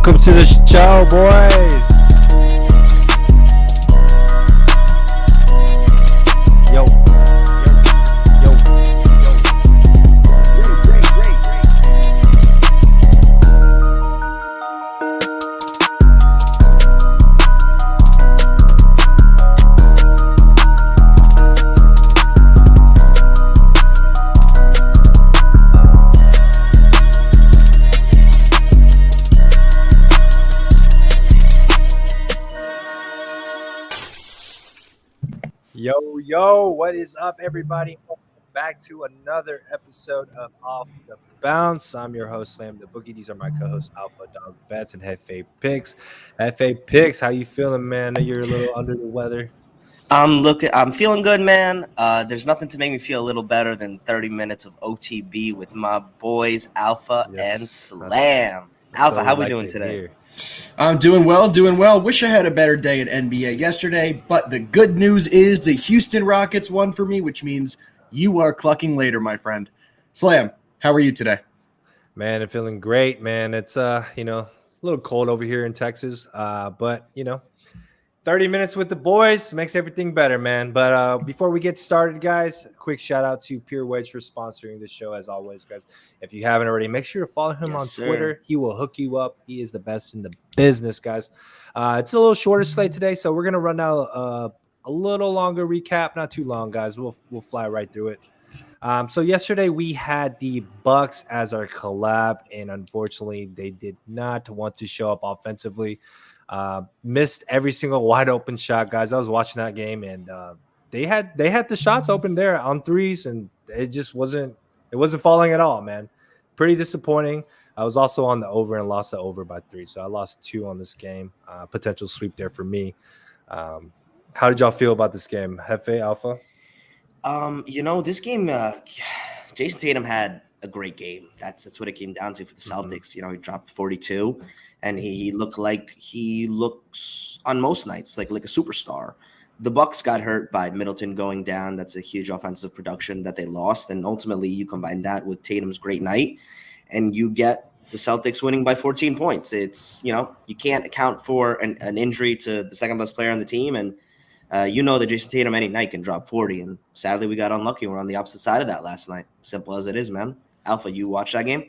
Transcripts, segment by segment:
Welcome to the show, boys. Yo. Yo, what is up, everybody? Welcome back to another episode of Off the Bounce. I'm your host, Slam the Boogie. These are my co-hosts, Alpha Dog Bets and Hefe Picks. Hefe Picks, how you feeling, man? I know you're a little under the weather. I'm feeling good, man. There's nothing to make me feel a little better than 30 minutes of OTB with my boys, Alpha and Slam. Alpha, how we doing today? I'm doing well. Wish I had a better day at NBA yesterday, but the good news is the Houston Rockets won for me, which means you are clucking later, my friend. Slam, how are you today? Man, I'm feeling great, man. It's a little cold over here in Texas, but 30 minutes with the boys makes everything better, man. But before we get started, guys, a quick shout out to Pure Wedge for sponsoring the show, as always, guys. If you haven't already, make sure to follow him on Twitter. He will hook you up. He is the best in the business, guys. It's a little shorter slate today, so we're gonna run out a little longer recap. Not too long, guys. We'll fly right through it. So yesterday we had the Bucks as our collab, and unfortunately they did not want to show up offensively. Missed every single wide open shot, guys. I was watching that game, and they had the shots open there on threes, and it just wasn't falling at all, man. Pretty disappointing. I was also on the over and lost the over by 3, so I lost 2 on this game. Potential sweep there for me. How did y'all feel about this game, Hefe, Alpha? This game, Jason Tatum had a great game. That's what it came down to for the Celtics. He dropped 42. And he looks on most nights like a superstar. The Bucks got hurt by Middleton going down. That's a huge offensive production that they lost. And ultimately, you combine that with Tatum's great night, and you get the Celtics winning by 14 points. It's, you can't account for an injury to the second best player on the team. And that Jason Tatum any night can drop 40. And sadly, we got unlucky. We're on the opposite side of that last night. Simple as it is, man. Alpha, you watched that game?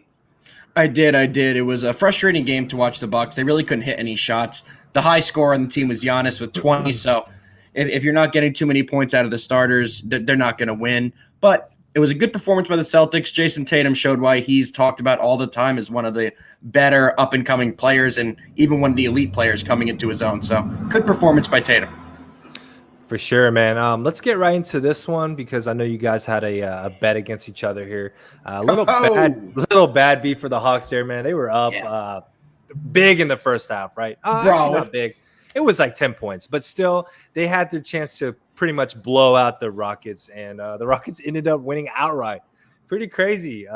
I did. It was a frustrating game to watch the Bucks. They really couldn't hit any shots. The high scorer on the team was Giannis with 20. So if you're not getting too many points out of the starters, they're not going to win. But it was a good performance by the Celtics. Jason Tatum showed why he's talked about all the time as one of the better up-and-coming players, and even one of the elite players coming into his own. So good performance by Tatum. For sure, man. Let's get right into this one because I know you guys had a bet against each other here. Little bad beat for the Hawks there, man. They were up big in the first half, right? Actually not big. It was like 10 points, but still, they had their chance to pretty much blow out the Rockets, and the Rockets ended up winning outright. Pretty crazy.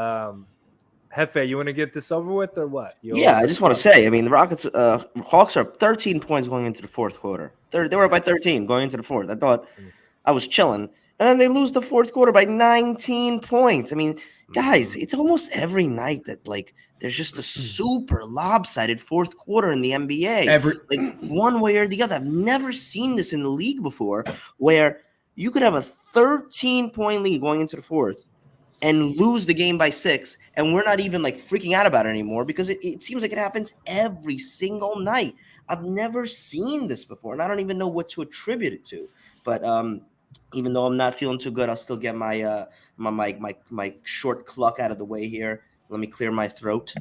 Hefe, you want to get this over with or what? I just want to say, the Rockets, Hawks are 13 points going into the fourth quarter. They were by 13 going into the fourth. I thought I was chilling. And then they lose the fourth quarter by 19 points. Guys, it's almost every night that, there's just a super lopsided fourth quarter in the NBA. One way or the other. I've never seen this in the league before, where you could have a 13-point lead going into the fourth and lose the game by 6, and we're not even freaking out about it anymore because it seems like it happens every single night. I've never seen this before, and I don't even know what to attribute it to. But even though I'm not feeling too good, I'll still get my my short cluck out of the way here. Let me clear my throat.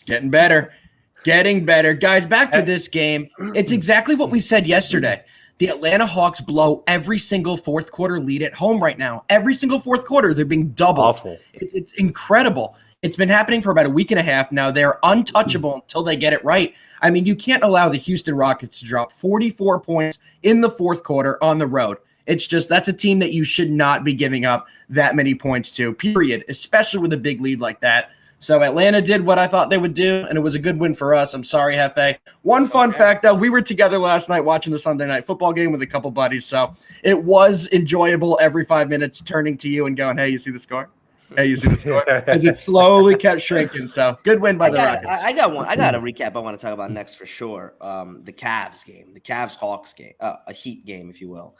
Getting better. Guys, back to this game. It's exactly what we said yesterday. The Atlanta Hawks blow every single fourth quarter lead at home right now. Every single fourth quarter, they're being doubled. Awful. It's incredible. It's been happening for about a week and a half now. They're untouchable until they get it right. You can't allow the Houston Rockets to drop 44 points in the fourth quarter on the road. It's just that's a team that you should not be giving up that many points to, period, especially with a big lead like that. So Atlanta did what I thought they would do, and it was a good win for us. I'm sorry, Hefe. One fun fact, though, we were together last night watching the Sunday night football game with a couple buddies, so it was enjoyable every 5 minutes turning to you and going, hey, you see the score? Hey, you see the score? As it slowly kept shrinking. So good win by the Rockets. I got one. I got a recap I want to talk about next for sure. The Cavs game, the Cavs-Hawks game, a Heat game, if you will.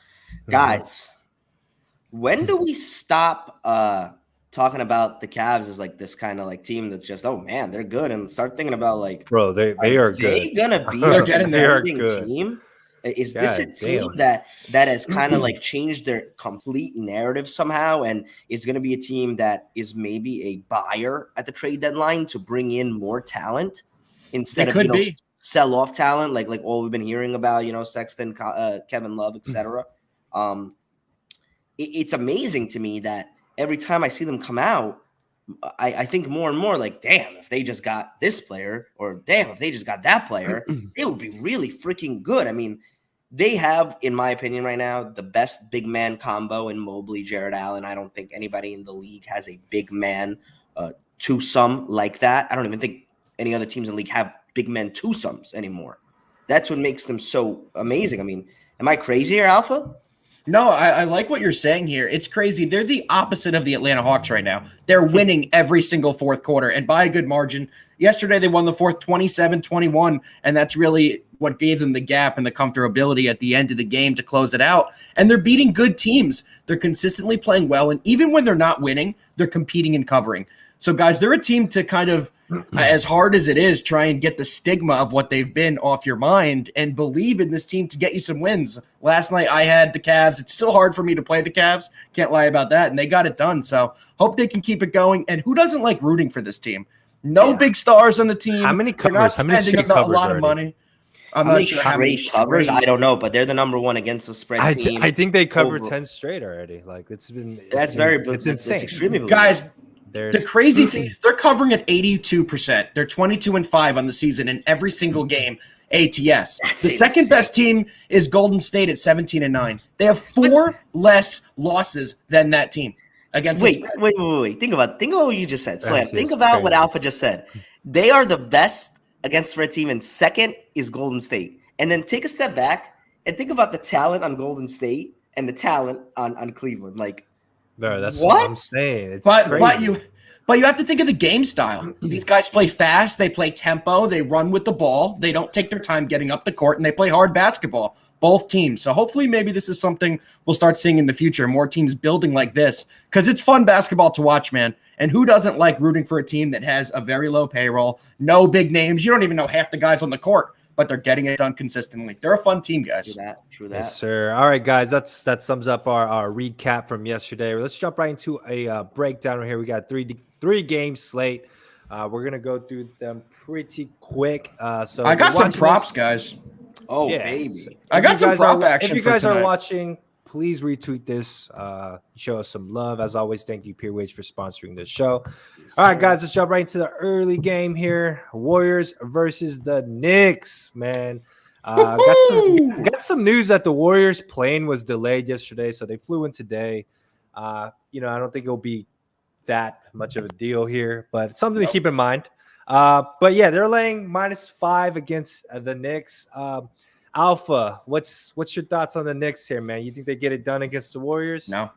Guys, when do we stop talking about the Cavs as like this kind of like team that's just, oh man, they're good, and start thinking about like, bro, they are good. They gonna be They're a getting contending team? Is this a team that has kind of like changed their complete narrative somehow, and is going to be a team that is maybe a buyer at the trade deadline to bring in more talent instead of sell off talent like all we've been hearing about, Sexton, Kevin Love, etc. It's amazing to me that every time I see them come out, I think more and more like, damn, if they just got this player, or damn, if they just got that player, it would be really freaking good. I mean, they have, in my opinion right now, the best big man combo in Mobley, Jared Allen. I don't think anybody in the league has a big man twosome like that. I don't even think any other teams in the league have big men twosomes anymore. That's what makes them so amazing. I mean, am I crazy here, Alpha? No, I like what you're saying here. It's crazy. They're the opposite of the Atlanta Hawks right now. They're winning every single fourth quarter, and by a good margin. Yesterday, they won the fourth 27-21, and that's really what gave them the gap and the comfortability at the end of the game to close it out. And they're beating good teams. They're consistently playing well, and even when they're not winning, they're competing and covering. So, guys, they're a team to kind of, as hard as it is, try and get the stigma of what they've been off your mind and believe in this team to get you some wins. Last night, I had the Cavs. It's still hard for me to play the Cavs. Can't lie about that. And they got it done. So, hope they can keep it going. And who doesn't like rooting for this team? No big stars on the team. How many covers? How many straight covers? A lot of money. I'm not sure how many covers. I don't know, but they're the number one against the spread team. I think they covered 10 straight already. Like it's insane. It's extremely guys. The crazy thing is they're covering at 82%. They're 22-5 on the season in every single game. ATS. The second best team is Golden State at 17-9. They have 4 less losses than that team. Against wait. Think about what you just said. Slam. Think about what Alpha just said. They are the best against spread team, and second is Golden State. And then take a step back and think about the talent on Golden State and the talent on Cleveland. Like, no, that's what I'm saying. It's crazy. But you have to think of the game style. These guys play fast. They play tempo. They run with the ball. They don't take their time getting up the court, and they play hard basketball. Both teams. So hopefully maybe this is something we'll start seeing in the future. More teams building like this because it's fun basketball to watch, man. And who doesn't like rooting for a team that has a very low payroll, no big names? You don't even know half the guys on the court, but they're getting it done consistently. They're a fun team, guys. True that. Yes, sir. All right, guys, that sums up our recap from yesterday. Let's jump right into a breakdown here. We got three game slate. We're gonna go through them pretty quick. So I got some props, guys. Oh, yeah, baby. So I got some prop action. If you guys are watching, please retweet this. Show us some love. As always, thank you, PeerWage, for sponsoring this show. All right, guys, let's jump right into the early game here. Warriors versus the Knicks, man. Got some news that the Warriors plane was delayed yesterday, so they flew in today. I don't think it'll be that much of a deal here, but it's something to keep in mind. But yeah, they're laying -5 against the Knicks. Alpha, what's your thoughts on the Knicks here, man? You think they get it done against the Warriors? No,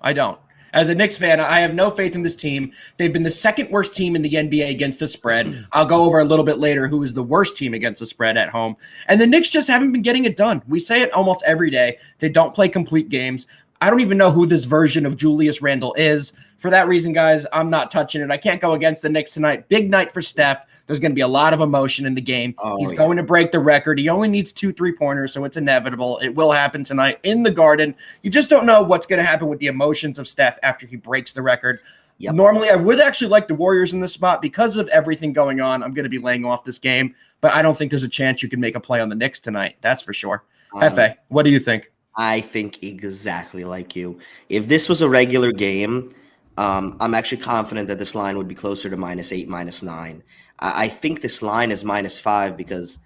I don't. As a Knicks fan, I have no faith in this team. They've been the second worst team in the NBA against the spread. I'll go over a little bit later who is the worst team against the spread at home. And the Knicks just haven't been getting it done. We say it almost every day. They don't play complete games. I don't even know who this version of Julius Randle is. For that reason, guys, I'm not touching it. I can't go against the Knicks tonight. Big night for Steph. There's going to be a lot of emotion in the game. He's going to break the record. He only needs 2 3-pointers, so it's inevitable. It will happen tonight in the Garden. You just don't know what's going to happen with the emotions of Steph after he breaks the record. Yep. Normally, I would actually like the Warriors in this spot because of everything going on. I'm going to be laying off this game, but I don't think there's a chance you can make a play on the Knicks tonight. That's for sure. Hefe, what do you think? I think exactly like you. If this was a regular game, I'm actually confident that this line would be closer to -8, -9. I think this line is -5 because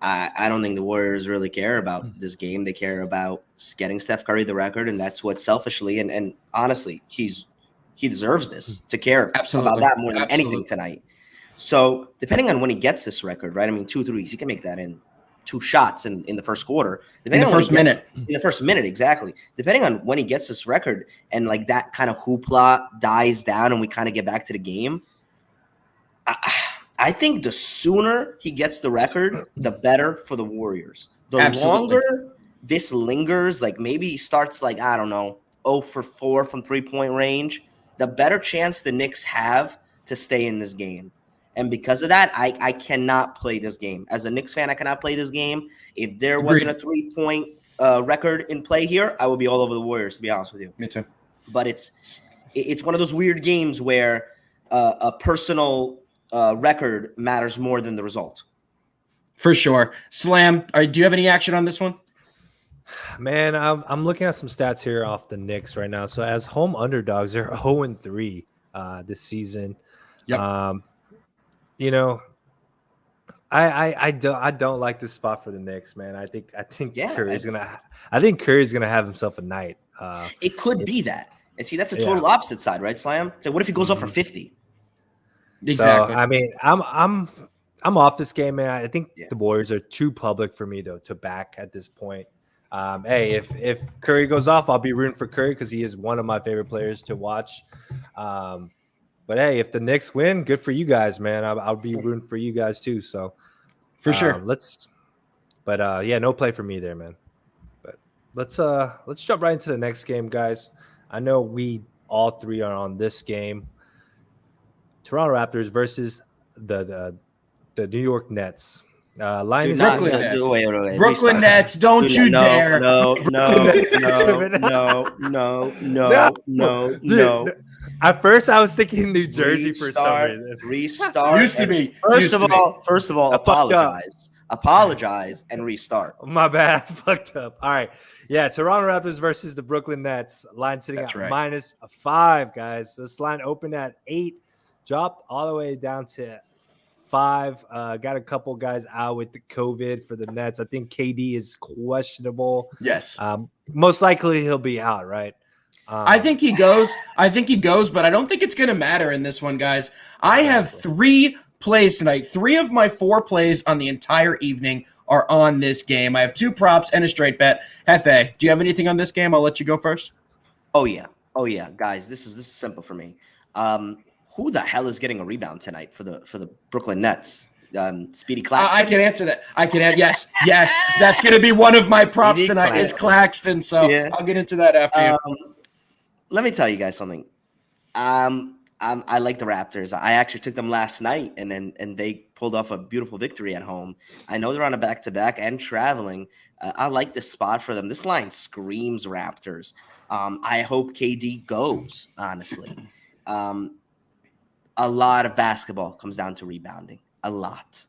I don't think the Warriors really care about this game. They care about getting Steph Curry the record, and that's what selfishly and honestly, he's he deserves this to care Absolutely. about that more than Absolutely. anything tonight. So depending on when he gets this record, right? I mean, 2 threes, he can make that in 2 shots in the first quarter. In the first minute. In the first minute, exactly. Depending on when he gets this record and like that kind of hoopla dies down and we kind of get back to the game, I think the sooner he gets the record, the better for the Warriors. The Absolutely. longer this lingers, like maybe he starts like, I don't know, 0 for 4 from 3-point range, the better chance the Knicks have to stay in this game. And because of that, I cannot play this game. As a Knicks fan, I cannot play this game. If there wasn't a 3-point record in play here, I would be all over the Warriors, to be honest with you. Me too. But it's one of those weird games where a personal record matters more than the result. For sure. Slam, do you have any action on this one? Man, I'm looking at some stats here off the Knicks right now. So as home underdogs, they're 0-3 this season. Yep. You know, I don't like this spot for the Knicks, man. I think Curry's gonna have himself a night. It could be that. And see, that's the total opposite side, right, Slam? So what if he goes off for 50? Exactly. So, I mean, I'm off this game, man. I think the Warriors are too public for me though to back at this point. Hey, if Curry goes off, I'll be rooting for Curry because he is one of my favorite players to watch. But hey, if the Knicks win, good for you guys, man. I'll be rooting for you guys too. So for sure. No play for me there, man. But let's jump right into the next game, guys. I know we all three are on this game. Toronto Raptors versus the New York Nets. Line is Brooklyn Nets. Brooklyn Nets, don't you dare. No. Dude, No. At first, I was thinking New Jersey for some reason. Restart. Used to be. First of all, apologize and restart. My bad. I fucked up. All right. Yeah, Toronto Raptors versus the Brooklyn Nets. Line sitting at -5, guys. This line opened at 8, dropped all the way down to 5. Got a couple guys out with the COVID for the Nets. I think KD is questionable. Yes. Most likely he'll be out, right? I think he goes, but I don't think it's going to matter in this one, guys. I have 3 plays tonight. 3 of my 4 plays on the entire evening are on this game. I have 2 props and a straight bet. Hefe, do you have anything on this game? I'll let you go first. Oh yeah, guys. This is simple for me. Who the hell is getting a rebound tonight for the Brooklyn Nets? Speedy Claxton. I can answer that. Yes. That's going to be one of my props tonight. Is Claxton. So I'll get into that after you. Let me tell you guys something. I like the Raptors. I actually took them last night, and they pulled off a beautiful victory at home. I know they're on a back-to-back and traveling. I like this spot for them. This line screams Raptors. I hope KD goes, honestly. A lot of basketball comes down to rebounding. A lot.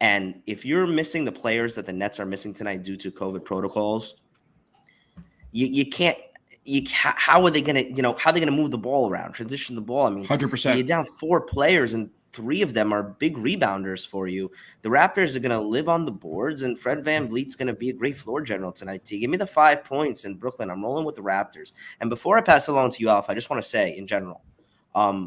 And if you're missing the players that the Nets are missing tonight due to COVID protocols, you can't. How are they gonna? How are they gonna move the ball around, transition the ball? I mean, 100%. You're down 4 players, and 3 of them are big rebounders for you. The Raptors are gonna live on the boards, and Fred VanVleet's gonna be a great floor general tonight. T, give me the 5 points in Brooklyn. I'm rolling with the Raptors. And before I pass it along to you, Alf, I just want to say in general,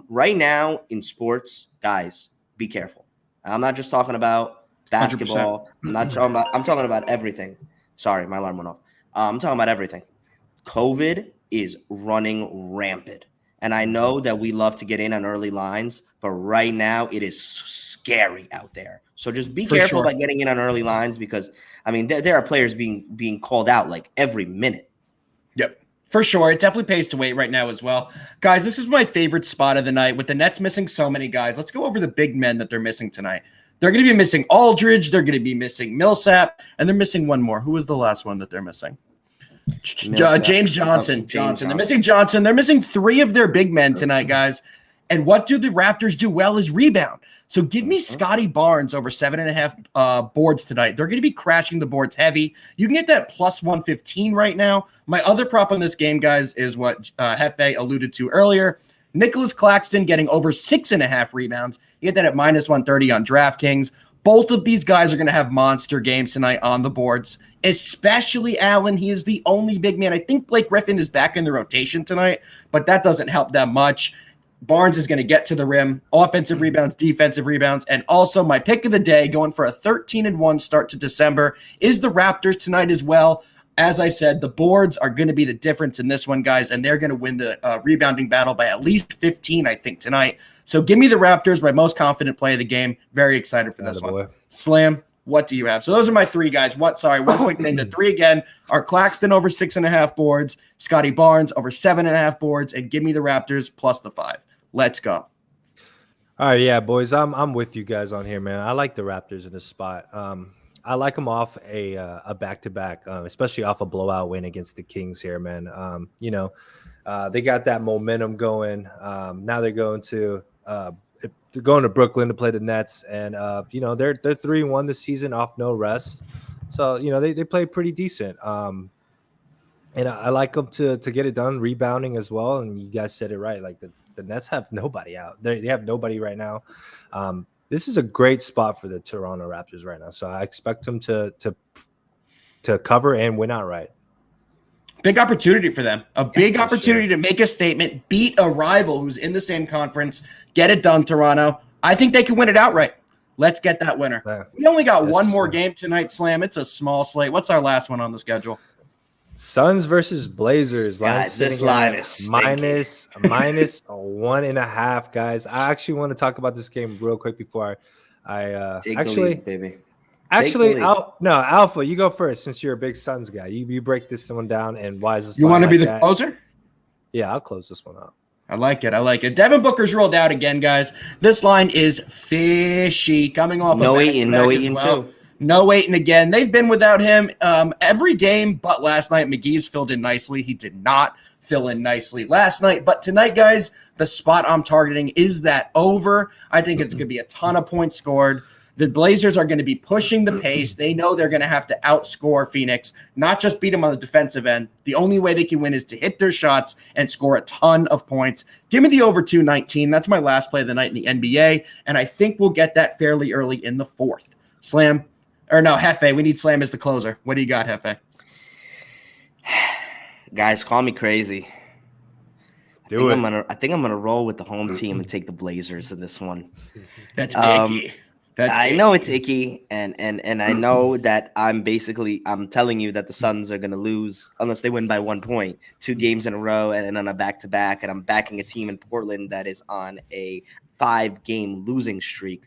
right now in sports, guys, be careful. I'm not just talking about basketball. 100%. I'm talking about everything. Sorry, my alarm went off. I'm talking about everything. COVID is running rampant. And I know that we love to get in on early lines, but right now it is scary out there. So just be careful by getting in on early lines because, I mean, there are players being called out like every minute. Yep. For sure. It definitely pays to wait right now as well. Guys, this is my favorite spot of the night. With the Nets missing so many guys, let's go over the big men that they're missing tonight. They're going to be missing Aldridge. They're going to be missing Millsap. And they're missing one more. Who was the last one that they're missing? James Johnson. They're missing Johnson. They're missing 3 of their big men tonight, guys. And what do the Raptors do well is rebound. So give me Scotty Barnes over 7.5 boards tonight. They're going to be crashing the boards heavy. You can get that plus 115 right now. My other prop on this game, guys, is what Hefe alluded to earlier. Nicholas Claxton getting over 6.5 rebounds. You get that at minus 130 on DraftKings. Both of these guys are going to have monster games tonight on the boards. especially Allen. He is the only big man. I think Blake Griffin is back in the rotation tonight, but that doesn't help them much. Barnes is going to get to the rim, offensive rebounds, defensive rebounds, and also my pick of the day, going for a 13-1 start to December, is the Raptors tonight as well. As I said, the boards are going to be the difference in this one, guys, and they're going to win the rebounding battle by at least 15, I think, tonight. So give me the Raptors, my most confident play of the game. Very excited for this one. Slam, what do you have? So those are my three guys. One quick thing. The three again are Claxton over 6.5 boards, Scotty Barnes over 7.5 boards, and give me the Raptors plus the 5. Let's go. All right, yeah, boys, I'm with you guys on here, man. I like the Raptors in this spot. I like them off a back-to-back, especially off a blowout win against the Kings here, man. They got that momentum going. Now they're going to Brooklyn to play the Nets, and they're 3-1 this season off no rest. So they play pretty decent. And I like them to get it done, rebounding as well. And you guys said it right, like the Nets have nobody out. They have nobody right now. This is a great spot for the Toronto Raptors right now. So I expect them to cover and win outright. Big opportunity for them. A big opportunity to make a statement, beat a rival who's in the same conference, get it done, Toronto. I think they can win it outright. Let's get that winner. Yeah, we only got one more game tonight, Slam. It's a small slate. What's our last one on the schedule? Suns versus Blazers. Guys, this line is minus 1.5, guys. I actually want to talk about this game real quick before I Take the lead, baby. Alpha, you go first since you're a big Suns guy. You break this one down, and why is this? You want to be the closer? Yeah, I'll close this one out. I like it. Devin Booker's rolled out again, guys. This line is fishy. Coming off no Ayton too. No Ayton again. They've been without him every game, but last night McGee's filled in nicely. He did not fill in nicely last night. But tonight, guys, the spot I'm targeting is that over. I think it's going to be a ton of points scored. The Blazers are going to be pushing the pace. They know they're going to have to outscore Phoenix, not just beat them on the defensive end. The only way they can win is to hit their shots and score a ton of points. Give me the over 219. That's my last play of the night in the NBA, and I think we'll get that fairly early in the fourth. Slam. Or no, Hefe. We need Slam as the closer. What do you got, Hefe? Guys, call me crazy. I think I'm gonna roll with the home team and take the Blazers in this one. That's icky. I know it's icky, and I know that I'm telling you that the Suns are gonna lose unless they win by 1 point, 2 games in a row, and on a back-to-back. And I'm backing a team in Portland that is on a 5-game losing streak.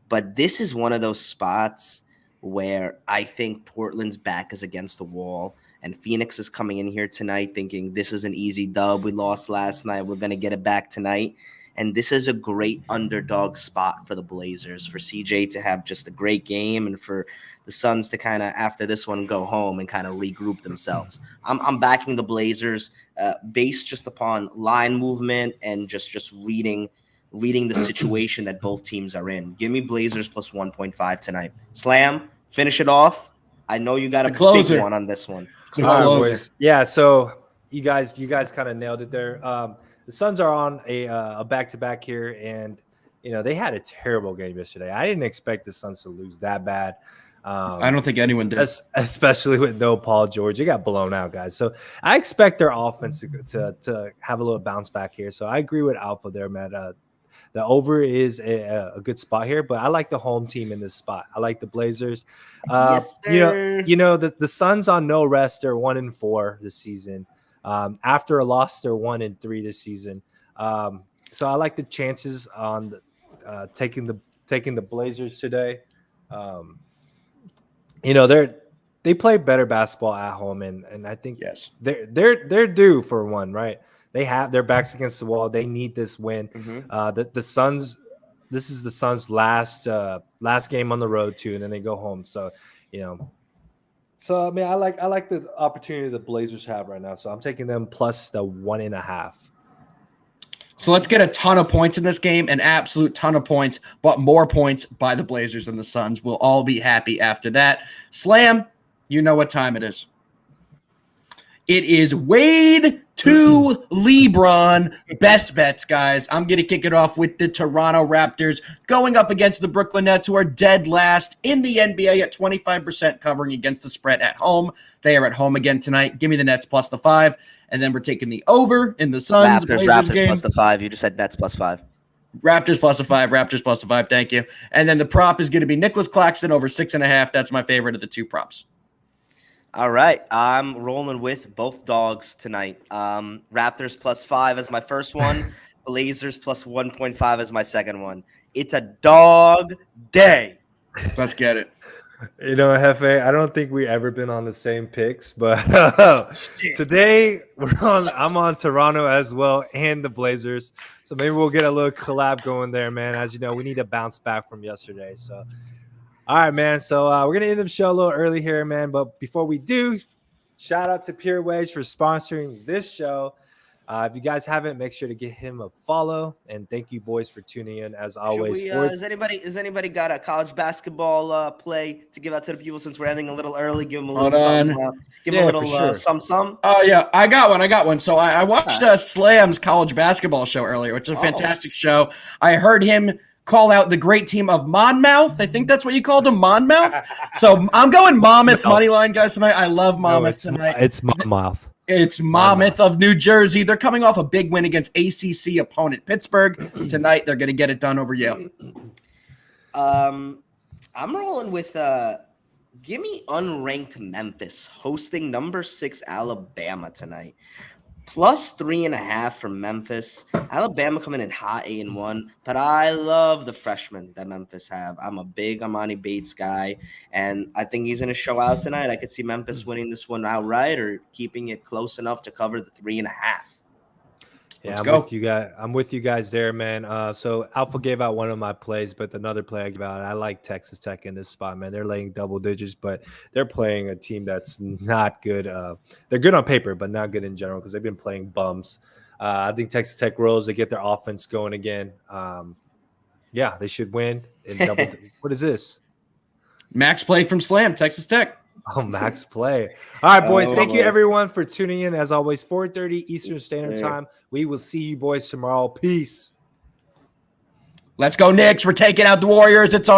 But this is one of those spots where I think Portland's back is against the wall, and Phoenix is coming in here tonight thinking this is an easy dub. We lost last night. We're going to get it back tonight. And this is a great underdog spot for the Blazers, for CJ to have just a great game and for the Suns to kind of, after this one, go home and kind of regroup themselves. I'm backing the Blazers based just upon line movement and just reading the situation that both teams are in. Give me Blazers plus 1.5 tonight. Slam, finish it off. I know you got a big one on this one. Yeah, so you guys kind of nailed it there. The Suns are on a back-to-back here, and they had a terrible game yesterday. I didn't expect the Suns to lose that bad. I don't think anyone did, especially with no Paul George. They got blown out, guys. So I expect their offense to have a little bounce back here. So I agree with Alpha there, man. The over is a good spot here, but I like the home team in this spot. I like the Blazers. Yes, sir. The Suns on no rest are 1-4 this season. After a loss, they're 1-3 this season. So I like the chances on taking the Blazers today. They play better basketball at home, and I think yes, they're due for one, right? They have their backs against the wall. They need this win. Mm-hmm. The Suns. This is the Suns' last game on the road too, and then they go home. So, So I mean, I like the opportunity the Blazers have right now. So I'm taking them plus the 1.5. So let's get a ton of points in this game, an absolute ton of points, but more points by the Blazers and the Suns. We'll all be happy after that. Slam, you know what time it is. It is Wade to LeBron. Best bets, guys. I'm going to kick it off with the Toronto Raptors going up against the Brooklyn Nets, who are dead last in the NBA at 25% covering against the spread at home. They are at home again tonight. Give me the Nets plus the 5. And then we're taking the over in the Suns. Raptors game. plus the 5. You just said Nets plus 5. Raptors plus a 5. Raptors plus a 5. Thank you. And then the prop is going to be Nicholas Claxton over 6.5. That's my favorite of the two props. All right, I'm rolling with both dogs tonight. Raptors plus 5 as my first one. Blazers plus 1.5 as my second one. It's a dog day. Let's get it. You know, Hefe, I don't think we ever been on the same picks, but today I'm on Toronto as well and the Blazers. So maybe we'll get a little collab going there, man. As you know, we need to bounce back from yesterday. So, all right, man. So we're going to end the show a little early here, man. But before we do, shout out to Pure Waves for sponsoring this show. If you guys haven't, make sure to give him a follow. And thank you, boys, for tuning in as always. Has anybody got a college basketball play to give out to the people since we're ending a little early? Give them a little some. Oh, yeah. I got one. So I watched Slam's college basketball show earlier, which is a fantastic show. I heard him call out the great team of Monmouth. I think that's what you called them, Monmouth. So I'm going Monmouth money line, guys, tonight. I love Monmouth tonight. It's Monmouth. It's Monmouth of New Jersey. They're coming off a big win against ACC opponent Pittsburgh. Tonight, they're going to get it done over Yale. I'm rolling with give me unranked Memphis hosting number 6 Alabama tonight. Plus 3.5 from Memphis. Alabama coming in hot 8-1, but I love the freshmen that Memphis have. I'm a big Amani Bates guy, and I think he's going to show out tonight. I could see Memphis winning this one outright or keeping it close enough to cover the 3.5. Yeah, I'm with you guys there, man. So Alpha gave out one of my plays, but another play I give out, I like Texas Tech in this spot, man. They're laying double digits, but they're playing a team that's not good. They're good on paper, but not good in general because they've been playing bums. I think Texas Tech rolls. They get their offense going again. Yeah, they should win in double. What is this? Max play from Slam, Texas Tech. Oh, Max play. All right, boys. Thank you, everyone, for tuning in. As always, 4:30 Eastern Standard Time. We will see you boys tomorrow. Peace. Let's go, Knicks. We're taking out the Warriors. It's our